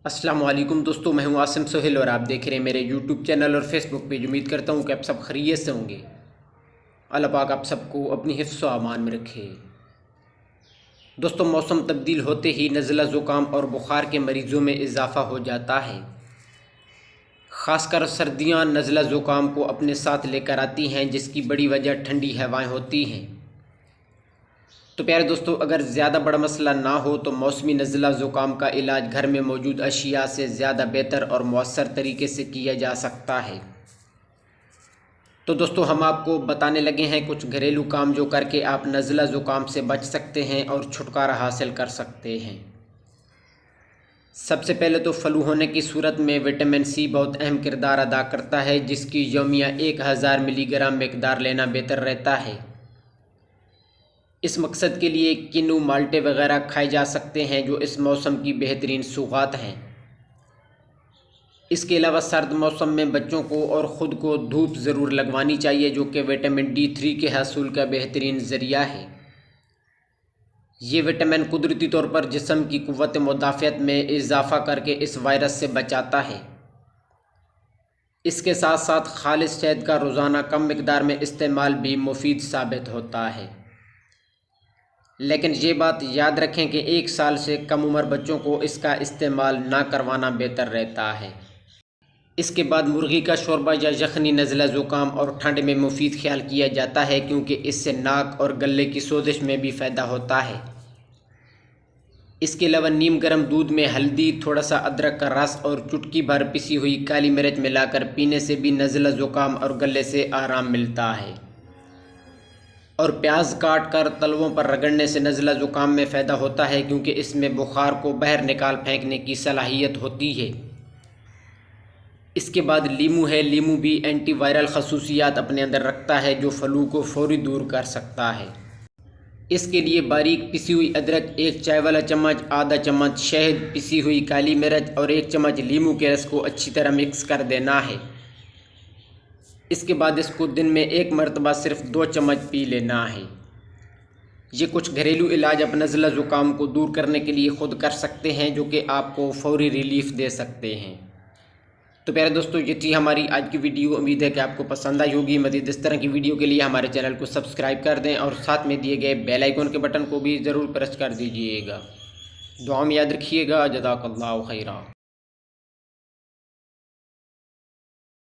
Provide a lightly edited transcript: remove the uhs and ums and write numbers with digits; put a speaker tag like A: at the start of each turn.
A: السلام علیکم دوستو، میں ہوں عاصم سہیل اور آپ دیکھ رہے ہیں میرے یوٹیوب چینل اور فیس بک پیج۔ امید کرتا ہوں کہ آپ سب خیریت سے ہوں گے۔ اللہ پاک آپ سب کو اپنی حفظ و امان میں رکھے۔ دوستو، موسم تبدیل ہوتے ہی نزلہ زکام اور بخار کے مریضوں میں اضافہ ہو جاتا ہے۔ خاص کر سردیاں نزلہ زکام کو اپنے ساتھ لے کر آتی ہیں، جس کی بڑی وجہ ٹھنڈی ہوائیں ہوتی ہیں۔ تو پیارے دوستو، اگر زیادہ بڑا مسئلہ نہ ہو تو موسمی نزلہ زکام کا علاج گھر میں موجود اشیاء سے زیادہ بہتر اور مؤثر طریقے سے کیا جا سکتا ہے۔ تو دوستو، ہم آپ کو بتانے لگے ہیں کچھ گھریلو کام جو کر کے آپ نزلہ زکام سے بچ سکتے ہیں اور چھٹکارا حاصل کر سکتے ہیں۔ سب سے پہلے تو فلو ہونے کی صورت میں وٹامن سی بہت اہم کردار ادا کرتا ہے، جس کی یومیہ 1000 ملی گرام مقدار لینا بہتر رہتا ہے۔ اس مقصد کے لیے کنو، مالٹے وغیرہ کھائے جا سکتے ہیں، جو اس موسم کی بہترین سوغات ہیں۔ اس کے علاوہ سرد موسم میں بچوں کو اور خود کو دھوپ ضرور لگوانی چاہیے، جو کہ وٹامن D3 کے حصول کا بہترین ذریعہ ہے۔ یہ وٹامن قدرتی طور پر جسم کی قوت مدافعت میں اضافہ کر کے اس وائرس سے بچاتا ہے۔ اس کے ساتھ ساتھ خالص شہد کا روزانہ کم مقدار میں استعمال بھی مفید ثابت ہوتا ہے۔ لیکن یہ بات یاد رکھیں کہ 1 سال سے کم عمر بچوں کو اس کا استعمال نہ کروانا بہتر رہتا ہے۔ اس کے بعد مرغی کا شوربہ یا یخنی نزلہ زکام اور ٹھنڈ میں مفید خیال کیا جاتا ہے، کیونکہ اس سے ناک اور گلے کی سوزش میں بھی فائدہ ہوتا ہے۔ اس کے علاوہ نیم گرم دودھ میں ہلدی، تھوڑا سا ادرک کا رس اور چٹکی بھر پسی ہوئی کالی مرچ ملا کر پینے سے بھی نزلہ زکام اور گلے سے آرام ملتا ہے۔ اور پیاز کاٹ کر تلووں پر رگڑنے سے نزلہ زکام میں فائدہ ہوتا ہے، کیونکہ اس میں بخار کو باہر نکال پھینکنے کی صلاحیت ہوتی ہے۔ اس کے بعد لیمو ہے۔ لیمو بھی اینٹی وائرل خصوصیات اپنے اندر رکھتا ہے، جو فلو کو فوری دور کر سکتا ہے۔ اس کے لیے باریک پسی ہوئی ادرک، 1 چائے والا چمچ، آدھا چمچ شہد، پسی ہوئی کالی مرچ اور 1 چمچ لیمو کے رس کو اچھی طرح مکس کر دینا ہے۔ اس کے بعد اس کو دن میں 1 مرتبہ صرف 2 چمچ پی لینا ہے۔ یہ کچھ گھریلو علاج آپ نزلہ زکام کو دور کرنے کے لیے خود کر سکتے ہیں، جو کہ آپ کو فوری ریلیف دے سکتے ہیں۔ تو پیارے دوستو، یہ تھی ہماری آج کی ویڈیو۔ امید ہے کہ آپ کو پسند آئی ہوگی۔ مزید اس طرح کی ویڈیو کے لیے ہمارے چینل کو سبسکرائب کر دیں اور ساتھ میں دیے گئے بیل آئیکن کے بٹن کو بھی ضرور پریس کر دیجیے گا۔ دعا میں یاد رکھیے گا۔ جزاک اللہ خیرہ۔